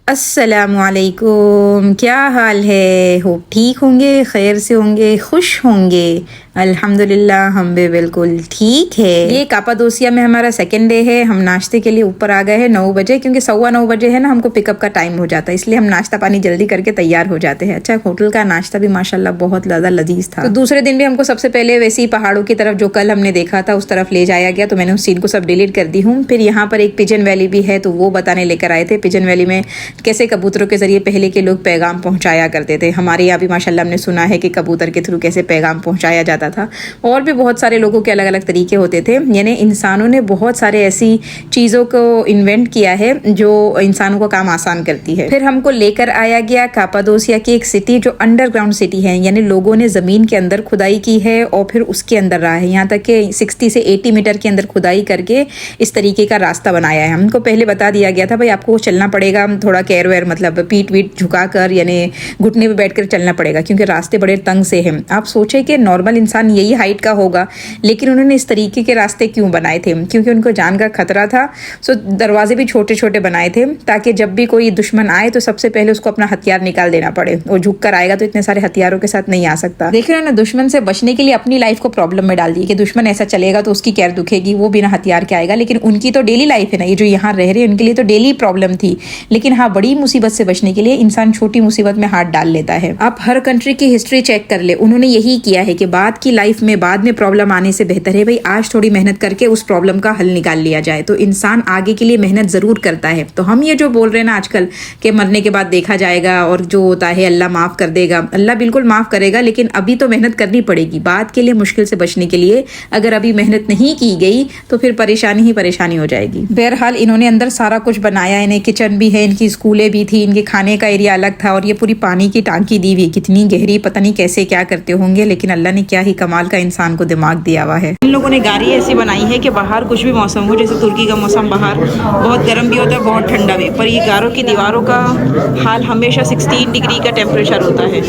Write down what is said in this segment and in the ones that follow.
अस्सलामुअलैकुम, क्या हाल है। हो ठीक होंगे, खैर से होंगे, खुश होंगे। अल्हम्दुलिल्लाह हम भी बिल्कुल ठीक है। ये कापादोसिया में हमारा सेकंड डे है। हम नाश्ते के लिए ऊपर आ गए हैं 9 बजे, क्योंकि 9:15 है ना, हमको पिकअप का टाइम हो जाता है, इसलिए हम नाश्ता पानी जल्दी करके तैयार हो जाते हैं। अच्छा, होटल का नाश्ता भी माशाल्लाह बहुत ज़्यादा लजीज था। तो दूसरे दिन भी हमको सबसे पहले वैसे ही पहाड़ों की तरफ जो कल हमने देखा था उस तरफ ले जाया गया, तो मैंने उस सीन को सब डिलीट कर दी हूँ। फिर यहाँ पर एक पिजन वैली भी है, तो वो बताने लेकर आए थे। पिजन वैली में कैसे कबूतरों के जरिए पहले के लोग पैगाम पहुंचाया करते थे। हमारे यहाँ भी माशाल्लाह हमने सुना है कि कबूतर के थ्रू कैसे पैगाम पहुंचाया जाता था। और भी बहुत सारे लोगों के अलग अलग तरीके होते थे। यानी इंसानों ने बहुत सारे ऐसी चीज़ों को इन्वेंट किया है जो इंसानों का काम आसान करती है। फिर हमको लेकर आया गया कापादोसिया की एक सिटी जो अंडरग्राउंड सिटी है, यानी लोगों ने ज़मीन के अंदर खुदाई की है और फिर उसके अंदर रहा है। यहाँ तक कि 60 से 80 मीटर के अंदर खुदाई करके इस तरीके का रास्ता बनाया है। हमको पहले बता दिया गया था भाई आपको चलना पड़ेगा थोड़ा कैर वैर, मतलब पीठ वीठ झुका कर, यानी घुटने पे बैठकर चलना पड़ेगा, क्योंकि रास्ते बड़े तंग से हैं। आप सोचे कि नॉर्मल इंसान यही हाइट का होगा, लेकिन उन्होंने इस तरीके के रास्ते क्यों बनाए थे? क्योंकि उनको जान का खतरा था। सो दरवाजे भी छोटे छोटे बनाए थे ताकि जब भी कोई दुश्मन आए तो सबसे पहले उसको अपना हथियार निकाल देना पड़े। वो झुक कर आएगा तो इतने सारे हथियारों के साथ नहीं आ सकता। देखिए ना, दुश्मन से बचने के लिए अपनी लाइफ को प्रॉब्लम में डाल दी कि दुश्मन ऐसा चलेगा तो उसकी कैर दुखेगी, वो बिना हथियार के आएगा। लेकिन उनकी तो डेली लाइफ है ना, ये जो यहाँ रह रहे हैं उनके लिए तो डेली प्रॉब्लम थी। लेकिन हाँ, बड़ी मुसीबत से बचने के लिए इंसान छोटी मुसीबत में हाथ डाल लेता है। आप हर कंट्री की हिस्ट्री चेक कर ले, उन्होंने यही किया है कि बाद की लाइफ में बाद में प्रॉब्लम आने से बेहतर है भाई आज थोड़ी मेहनत करके उस प्रॉब्लम का हल निकाल लिया जाए। तो इंसान आगे के लिए मेहनत जरूर करता है। तो हम ये जो बोल रहे हैं ना आजकल कि मरने के बाद देखा जाएगा और जो होता है अल्लाह माफ कर देगा, अल्लाह बिल्कुल माफ करेगा, लेकिन अभी तो मेहनत करनी पड़ेगी बाद के लिए मुश्किल से बचने के लिए। अगर अभी मेहनत नहीं की गई तो फिर परेशानी ही परेशानी हो जाएगी। बहरहाल इन्होंने अंदर सारा कुछ बनाया, इन्हें किचन भी है, इनकी स्कूलें भी थी, इनके खाने का एरिया अलग था, और ये पूरी पानी की टांकी दी हुई, कितनी गहरी, पता नहीं कैसे क्या करते होंगे, लेकिन अल्लाह ने क्या ही कमाल का इंसान को दिमाग दिया हुआ है। इन लोगों ने गाड़ी ऐसी बनाई है कि बाहर कुछ भी मौसम हो, जैसे तुर्की का मौसम बाहर बहुत गर्म भी होता है बहुत ठंडा भी, पर ये गारों की दीवारों का हाल हमेशा 16 डिग्री का टेम्परेचर होता है।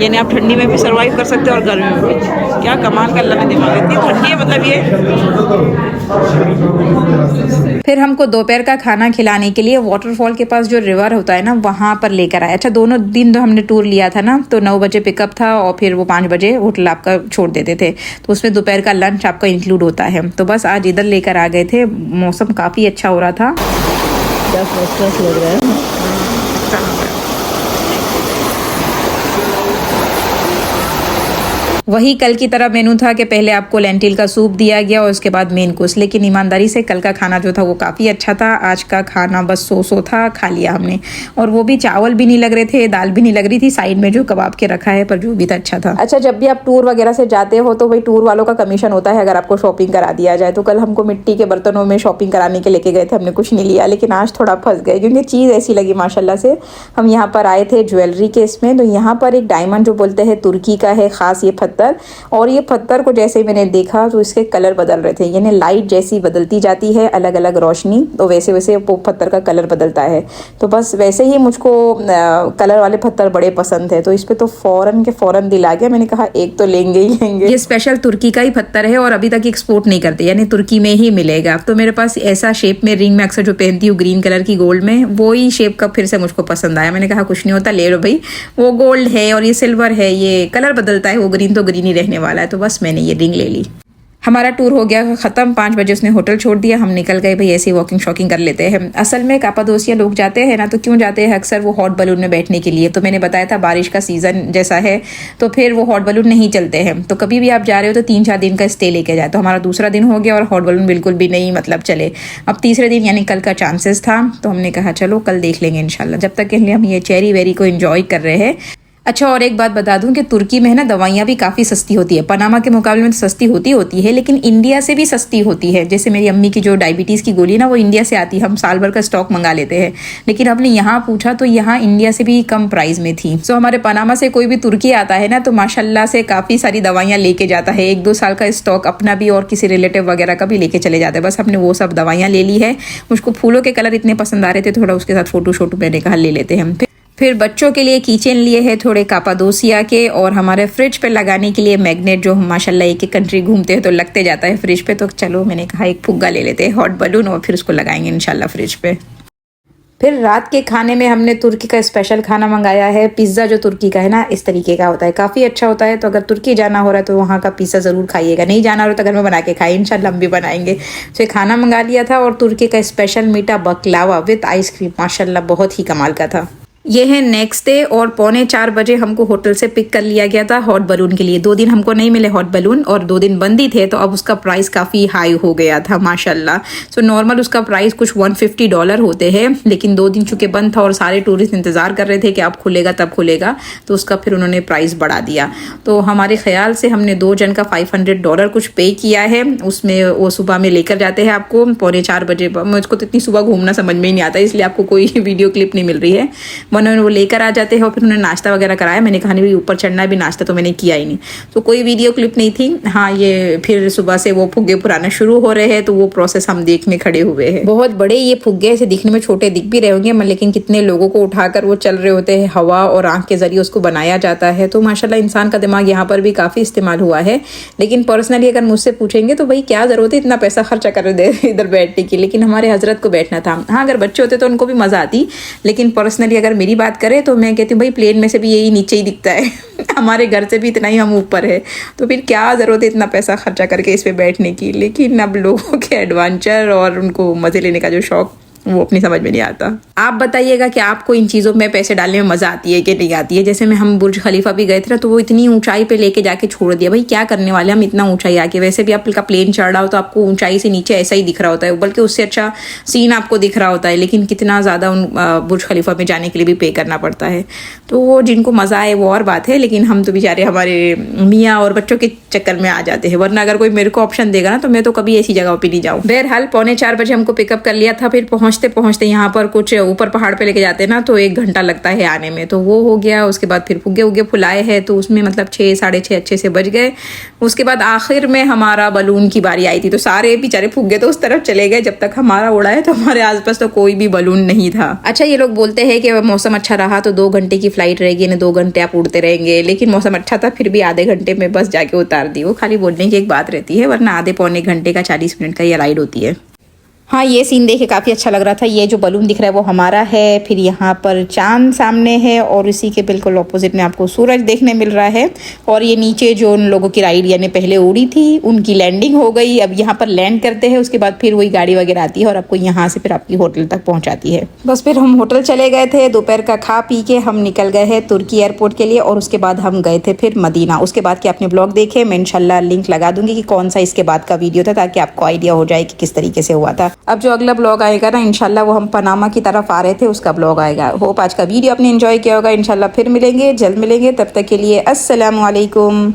यानी आप ठंडी में भी सर्वाइव कर सकते हो और गर्मी में भी। क्या कमाल का अल्लाह ने दिमाग, इतनी ठंडी है मतलब ये। फिर हमको दोपहर का खाना खिलाने के लिए वाटरफॉल के पास जो रिवर होता है ना वहाँ पर लेकर आए। अच्छा, दोनों दिन जो हमने टूर लिया था ना, तो 9 बजे पिकअप था और फिर वो 5 बजे होटल आपका छोड़ देते थे, तो उसमें दोपहर का लंच आपका इंक्लूड होता है। तो बस आज इधर लेकर आ गए थे, मौसम काफ़ी अच्छा हो रहा था। लग रहा है। वही कल की तरह मेनू था कि पहले आपको लेंटिल का सूप दिया गया और उसके बाद मेन कोर्स, लेकिन ईमानदारी से कल का खाना जो था वो काफ़ी अच्छा था। आज का खाना बस सो था, खा लिया हमने, और वो भी चावल भी नहीं लग रहे थे, दाल भी नहीं लग रही थी, साइड में जो कबाब के रखा है, पर जो भी था अच्छा था। अच्छा, जब भी आप टूर वगैरह से जाते हो तो भाई टूर वालों का कमीशन होता है अगर आपको शॉपिंग करा दिया जाए। तो कल हमको मिट्टी के बर्तनों में शॉपिंग कराने के लेके गए थे, हमने कुछ नहीं लिया, लेकिन आज थोड़ा फंस गए क्योंकि चीज़ ऐसी लगी माशाल्लाह से। हम यहाँ पर आए थे ज्वेलरी के इसमें, तो यहाँ पर एक डायमंड जो बोलते हैं तुर्की का है ख़ास ये पत्थर, और ये पत्थर को जैसे ही मैंने देखा तो इसके कलर बदल रहे थे, यानी लाइट जैसी बदलती जाती है अलग अलग रोशनी, तो वैसे वैसे वो पत्थर का कलर बदलता है। तो बस वैसे ही मुझको कलर वाले पत्थर बड़े पसंद है, तो इस पे तो फ़ौरन के फ़ौरन दिल आ गया। मैंने कहा एक तो लेंगे ही लेंगे। ये स्पेशल तुर्की का ही पत्थर है और अभी तक एक्सपोर्ट नहीं करते, यानी तुर्की में ही मिलेगा। तो मेरे पास ऐसा शेप में रिंग में अक्सर जो पहनती हूँ ग्रीन कलर की गोल्ड में, वो ही शेप का फिर से मुझको पसंद आया। मैंने कहा कुछ नहीं होता, ले लो भाई, वो गोल्ड है और ये सिल्वर है, ये कलर बदलता है, वो ग्रीन तो ग्रीन ही रहने वाला है। तो बस मैंने ये रिंग ले ली। हमारा टूर हो गया ख़त्म, 5 बजे उसने होटल छोड़ दिया, हम निकल गए भाई ऐसे ही वॉकिंग शॉकिंग कर लेते हैं। असल में कापादोसिया लोग जाते हैं ना तो क्यों जाते हैं अक्सर, वो हॉट बलून में बैठने के लिए। तो मैंने बताया था बारिश का सीज़न जैसा है तो फिर वो हॉट बलून नहीं चलते हैं, तो कभी भी आप जा रहे हो तो 3-4 दिन का स्टे लेके जाए। तो हमारा दूसरा दिन हो गया और हॉट बलून बिल्कुल भी नहीं मतलब चले। अब तीसरे दिन यानी कल का चांसेस था, तो हमने कहा चलो कल देख लेंगे इंशाल्लाह, जब तक के लिए हम ये चेरी वेरी को एंजॉय कर रहे हैं। अच्छा, और एक बात बता दूं कि तुर्की में है ना दवाइयाँ भी काफ़ी सस्ती होती है, पनामा के मुकाबले में तो सस्ती होती है, लेकिन इंडिया से भी सस्ती होती है। जैसे मेरी अम्मी की जो डायबिटीज़ की गोली ना वो इंडिया से आती है, हम साल भर का स्टॉक मंगा लेते हैं, लेकिन हमने यहाँ पूछा तो यहाँ इंडिया से भी कम प्राइस में थी। सो हमारे पनामा से कोई भी तुर्की आता है ना तो माशाल्लाह से काफ़ी सारी दवाइयाँ लेके जाता है, 1-2 साल का स्टॉक अपना भी और किसी रिलेटिव वगैरह का भी लेके चले जाते हैं। बस हमने वो सब दवाइयाँ ले ली है। मुझको फूलों के कलर इतने पसंद आ रहे थे, थोड़ा उसके साथ फोटो शोटो मैंने कहा ले लेते हैं हम। फिर बच्चों के लिए कीचेन लिए हैं थोड़े कापादोसिया के, और हमारे फ्रिज पे लगाने के लिए मैग्नेट जो हम माशाल्लाह एक एक कंट्री घूमते हैं तो लगते जाता है फ्रिज पे। तो चलो मैंने कहा एक फुग्गा ले लेते हैं हॉट बलून और फिर उसको लगाएंगे इंशाल्लाह फ्रिज पे। फिर रात के खाने में हमने तुर्की का स्पेशल खाना मंगाया है, पिज़्ज़ा जो तुर्की का है ना इस तरीके का होता है, काफ़ी अच्छा होता है। तो अगर तुर्की जाना हो रहा है तो वहाँ का पिज़्ज़ा ज़रूर खाइएगा, नहीं जाना हो रहा तो घर में बना के खाइए, इंशाल्लाह हम भी बनाएंगे। तो ये खाना मंगा लिया था और तुर्की का स्पेशल मीठा बकलावा विद आइसक्रीम, माशाल्लाह बहुत ही कमाल का था। ये है नेक्स्ट डे और 3:45 हमको होटल से पिक कर लिया गया था हॉट बलून के लिए। 2 दिन हमको नहीं मिले हॉट बलून और 2 दिन बंद ही थे, तो अब उसका प्राइस काफ़ी हाई हो गया था माशाल्लाह। सो नॉर्मल उसका प्राइस कुछ $150 होते हैं, लेकिन 2 दिन चूँकि बंद था और सारे टूरिस्ट इंतज़ार कर रहे थे कि अब खुलेगा तब खुलेगा, तो उसका फिर उन्होंने प्राइस बढ़ा दिया। तो हमारे ख्याल से हमने 2 जन का $500 कुछ पे किया है। उसमें वो सुबह में लेकर जाते हैं आपको 3:45 मुझको तो इतनी सुबह घूमना समझ में ही नहीं आता, इसलिए आपको कोई वीडियो क्लिप नहीं मिल रही है, वरना वो लेकर आ जाते हैं और फिर उन्होंने नाश्ता वगैरह कराया। मैंने कहा नहीं ऊपर चढ़ना है, भी नाश्ता तो मैंने किया ही नहीं, तो कोई वीडियो क्लिप नहीं थी। हाँ, ये फिर सुबह से वो फुग्गे पुराना शुरू हो रहे हैं, तो वो प्रोसेस हम देखने खड़े हुए हैं। बहुत बड़े ये फुग्गे ऐसे दिखने में छोटे दिख भी रहे होंगे, लेकिन कितने लोगों को उठाकर वो चल रहे होते हैं, हवा और आँख के जरिए उसको बनाया जाता है। तो माशाल्लाह इंसान का दिमाग यहाँ पर भी काफ़ी इस्तेमाल हुआ है। लेकिन पर्सनली अगर मुझसे पूछेंगे तो भाई क्या ज़रूरत है इतना पैसा खर्चा कर दे इधर बैठने की, लेकिन हमारे हजरत को बैठना था। हाँ, अगर बच्चे होते तो उनको भी मज़ा आती, लेकिन पर्सनली अगर मेरी बात करें तो मैं कहती हूँ भाई प्लेन में से भी यही नीचे ही दिखता है हमारे घर से भी इतना ही हम ऊपर है, तो फिर क्या ज़रूरत है इतना पैसा खर्चा करके इस पे बैठने की। लेकिन अब लोगों के एडवेंचर और उनको मज़े लेने का जो शौक वो अपनी समझ में नहीं आता। आप बताइएगा कि आपको इन चीज़ों में पैसे डालने में मज़ा आती है कि नहीं आती है। जैसे में हम बुर्ज खलीफा भी गए थे ना, तो वो इतनी ऊंचाई पे लेके जाके छोड़ दिया, भाई क्या करने वाले हम इतना ऊंचाई आके। वैसे भी आपका प्लेन चढ़ रहा हो तो आपको ऊंचाई से नीचे ऐसा ही दिख रहा होता है, बल्कि उससे अच्छा सीन आपको दिख रहा होता है, लेकिन कितना ज़्यादा उन बुर्ज खलीफा में जाने के लिए भी पे करना पड़ता है। तो वो जिनको मज़ा आए वो और बात है, लेकिन हम तो बेचारे हमारे मियाँ और बच्चों के चक्कर में आ जाते हैं। वरना अगर कोई मेरे को ऑप्शन देगा ना तो मैं तो कभी ऐसी जगह पर नहीं जाऊँ। बहरहाल 3:45 हमको पिकअप कर लिया था। फिर पहुँचते पहुँचते यहाँ पर कुछ ऊपर पहाड़ पे लेके जाते हैं ना, तो 1 घंटा लगता है आने में, तो वो हो गया। उसके बाद फिर फुग्गे उगे फुलाए हैं, तो उसमें मतलब 6 साढ़े 6 अच्छे से बज गए। उसके बाद आखिर में हमारा बलून की बारी आई थी, तो सारे बेचारे फुग्गे तो उस तरफ चले गए। जब तक हमारा उड़ा है तो हमारे आसपास तो कोई भी बलून नहीं था। अच्छा, ये लोग बोलते हैं कि मौसम अच्छा रहा तो 2 घंटे की फ्लाइट रहेगी ना, 2 घंटे आप उड़ते रहेंगे, लेकिन मौसम अच्छा था फिर भी आधे घंटे में बस जाके उतार दी। वो खाली बोलने की एक बात रहती है, वरना आधे पौने घंटे का 40 मिनट का ये राइड होती है। हाँ, ये सीन देखे काफ़ी अच्छा लग रहा था। ये जो बलून दिख रहा है वो हमारा है, फिर यहाँ पर चांद सामने है और इसी के बिल्कुल ऑपोजिट में आपको सूरज देखने मिल रहा है। और ये नीचे जो उन लोगों की राइड यानी पहले उड़ी थी उनकी लैंडिंग हो गई। अब यहाँ पर लैंड करते हैं, उसके बाद फिर वही गाड़ी वगैरह आती है और आपको यहाँ से फिर आपकी होटल तक पहुँचाती है। बस फिर हम होटल चले गए थे, दोपहर का खा पी के हम निकल गए हैं तुर्की एयरपोर्ट के लिए, और उसके बाद हम गए थे फिर मदीना। उसके बाद के आपने ब्लॉग देखे, मैं इंशाल्लाह लिंक लगा दूंगी कि कौन सा इसके बाद का वीडियो था, ताकि आपको आइडिया हो जाए कि किस तरीके से हुआ था। अब जो अगला ब्लॉग आएगा ना इंशाल्लाह वो हम पनामा की तरफ आ रहे थे, उसका ब्लॉग आएगा। होप आज का वीडियो आपने एंजॉय किया होगा। इंशाल्लाह फिर मिलेंगे, जल्द मिलेंगे, तब तक के लिए अस्सलाम वालेकुम।